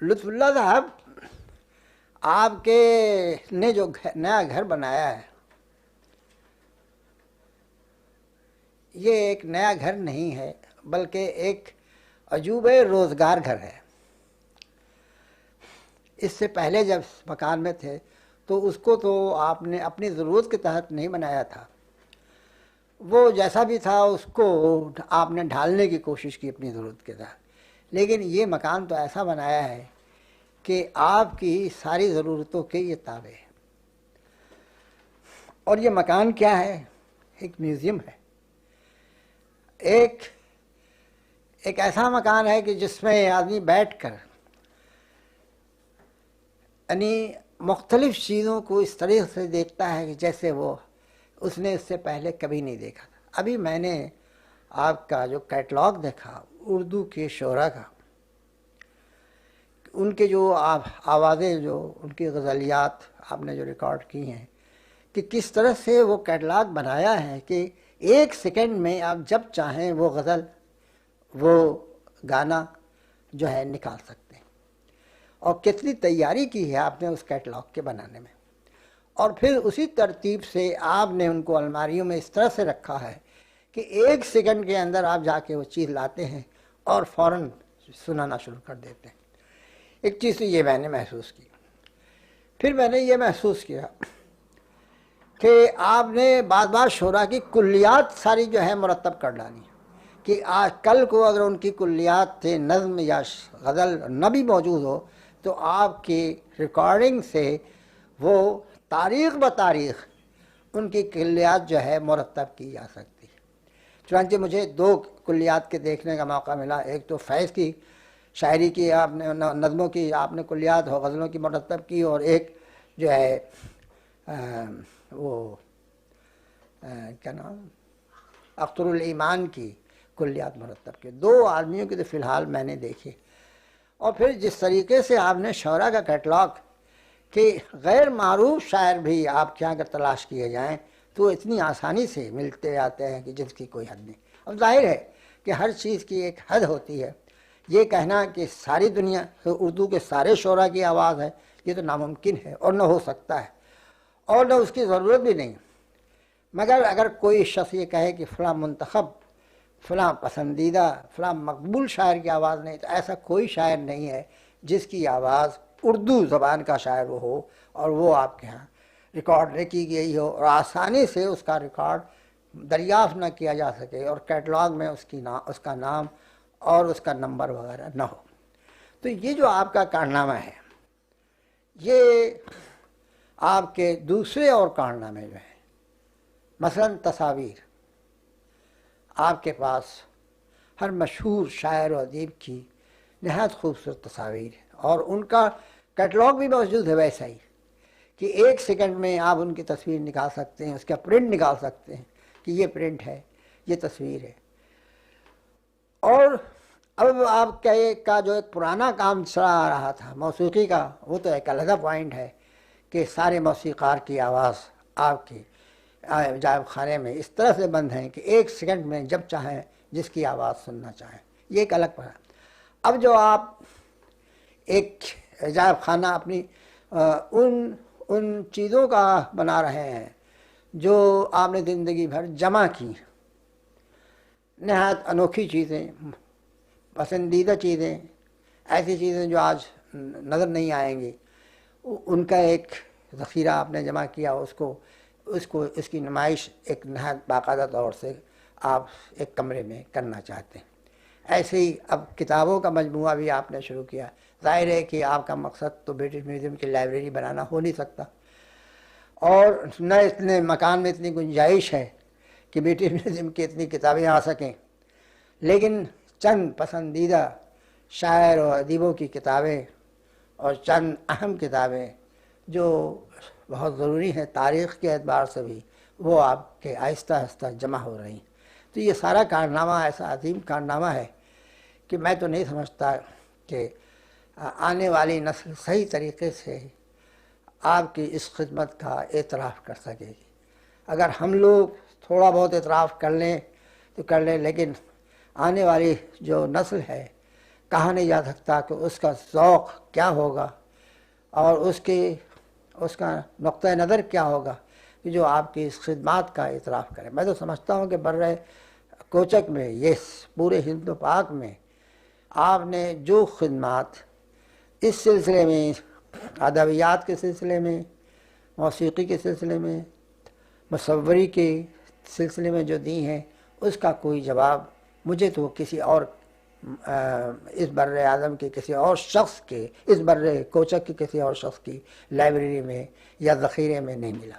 لطف اللہ صاحب، آپ کے نے جو نیا گھر بنایا ہے، یہ ایک نیا گھر نہیں ہے بلکہ ایک عجوبہ روزگار گھر ہے۔ اس سے پہلے جب مکان میں تھے تو اس کو تو آپ نے اپنی ضرورت کے تحت نہیں بنایا تھا، وہ جیسا بھی تھا اس کو آپ نے ڈھالنے کی کوشش کی اپنی ضرورت کے تحت، لیکن یہ مکان تو ایسا بنایا ہے کہ آپ کی ساری ضرورتوں کے یہ تابع ہے۔ اور یہ مکان کیا ہے؟ ایک میوزیم ہے، ایک ایسا مکان ہے کہ جس میں آدمی بیٹھ کر یعنی مختلف چیزوں کو اس طریقے سے دیکھتا ہے کہ جیسے اس نے اس سے پہلے کبھی نہیں دیکھا تھا۔ ابھی میں نے آپ کا جو کیٹلاگ دیکھا اردو کے شعراء کا، ان کے جو آوازیں، جو ان کی غزلیات آپ نے جو ریکارڈ کی ہیں، کہ کس طرح سے وہ کیٹلاگ بنایا ہے کہ ایک سیکنڈ میں آپ جب چاہیں وہ غزل، وہ گانا جو ہے نکال سکتے ہیں، اور کتنی تیاری کی ہے آپ نے اس کیٹلاگ کے بنانے میں، اور پھر اسی ترتیب سے آپ نے ان کو الماریوں میں اس طرح سے رکھا ہے کہ ایک سیکنڈ کے اندر آپ جا کے وہ چیز لاتے ہیں اور فوراً سنانا شروع کر دیتے ہیں۔ ایک چیز تو یہ میں نے محسوس کی۔ پھر میں نے یہ محسوس کیا کہ آپ نے بعض شعراء کی کلیات ساری جو ہے مرتب کر ڈالی، کہ آج کل کو اگر ان کی کلیات سے نظم یا غزل نہ بھی موجود ہو تو آپ کی ریکارڈنگ سے وہ تاریخ بتاریخ ان کی کلیات جو ہے مرتب کی جا سکتی ہے۔ چنانچہ مجھے 2 کلیات کے دیکھنے کا موقع ملا، ایک تو فیض کی شاعری کی آپ نے، نظموں کی آپ نے کلیات اور غزلوں کی مرتب کی، اور ایک جو ہے وہ کیا نام، اختر الایمان کی کلیات مرتب کی۔ 2 آدمیوں کی تو فی الحال میں نے دیکھی۔ اور پھر جس طریقے سے آپ نے شعراء کا کیٹلاگ، کہ غیر معروف شاعر بھی آپ کے اگر تلاش کیے جائیں تو اتنی آسانی سے ملتے آتے ہیں کہ جس کی کوئی حد نہیں۔ اب ظاہر ہے کہ ہر چیز کی ایک حد ہوتی ہے، یہ کہنا کہ ساری دنیا اردو کے سارے شعراء کی آواز ہے، یہ تو ناممکن ہے اور نہ ہو سکتا ہے، اور نہ اس کی ضرورت بھی نہیں۔ مگر اگر کوئی شخص یہ کہے کہ فلاں منتخب، فلاں پسندیدہ، فلاں مقبول شاعر کی آواز نہیں، تو ایسا کوئی شاعر نہیں ہے جس کی آواز اردو زبان کا شاعر وہ ہو اور وہ آپ کے ہاں ریکارڈ نہ کی گئی ہو اور آسانی سے اس کا ریکارڈ دریافت نہ کیا جا سکے اور کیٹلاگ میں اس کا نام اور اس کا نمبر وغیرہ نہ ہو۔ تو یہ جو آپ کا کارنامہ ہے، یہ آپ کے دوسرے اور کارنامے جو ہیں، مثلا تصاویر، آپ کے پاس ہر مشہور شاعر و ادیب کی نہایت خوبصورت تصاویر ہے، اور ان کا کیٹلاگ بھی موجود ہے ویسا ہی، کہ ایک سیکنڈ میں آپ ان کی تصویر نکال سکتے ہیں، اس کا پرنٹ نکال سکتے ہیں کہ یہ پرنٹ ہے، یہ تصویر ہے۔ اور اب آپ کا جو ایک پرانا کام چلا آ رہا تھا موسیقی کا، وہ تو ایک علیحدہ پوائنٹ ہے کہ سارے موسیقار کی آواز آپ کی عجائب خانے میں اس طرح سے بند ہیں کہ ایک سیکنڈ میں جب چاہیں جس کی آواز سننا چاہیں، یہ ایک الگ پڑا۔ اب جو آپ ایک عجائب خانہ اپنی ان چیزوں کا بنا رہے ہیں جو آپ نے زندگی بھر جمع کی، نہایت انوکھی چیزیں، پسندیدہ چیزیں، ایسی چیزیں جو آج نظر نہیں آئیں گی، ان کا ایک ذخیرہ آپ نے جمع کیا، اس کی نمائش ایک نہایت باقاعدہ طور سے آپ ایک کمرے میں کرنا چاہتے ہیں۔ ایسے ہی اب کتابوں کا مجموعہ بھی آپ نے شروع کیا۔ ظاہر ہے کہ آپ کا مقصد تو برٹش میوزیم کی لائبریری بنانا ہو نہیں سکتا، اور نہ اتنے مکان میں اتنی گنجائش ہے کہ برٹش میوزیم کی اتنی کتابیں آ سکیں، لیکن چند پسندیدہ شاعر و ادیبوں کی کتابیں اور چند اہم کتابیں جو بہت ضروری ہیں تاریخ کے اعتبار سے بھی، وہ آپ کے آہستہ آہستہ جمع ہو رہی ہیں۔ تو یہ سارا کارنامہ ایسا عظیم کارنامہ ہے کہ میں تو نہیں سمجھتا کہ آنے والی نسل صحیح طریقے سے آپ کی اس خدمت کا اعتراف کر سکے گی۔ اگر ہم لوگ تھوڑا بہت اعتراف کر لیں تو کر لیں، لیکن آنے والی جو نسل ہے کہا نہیں جا سکتا کہ اس کا ذوق کیا ہوگا اور اس کا نقطہ نظر کیا ہوگا کہ جو آپ کی اس خدمات کا اعتراف کرے. میں تو سمجھتا ہوں کہ برِ کوچک میں، یہ پورے ہند و پاک میں آپ نے جو خدمات اس سلسلے میں، ادبیات کے سلسلے میں، موسیقی کے سلسلے میں، مصوری کے سلسلے میں جو دی ہیں، اس کا کوئی جواب مجھے تو کسی اور اس بر اعظم کے کسی اور شخص کے، اس بر کوچک کے کسی اور شخص کی لائبریری میں یا ذخیرے میں نہیں ملا.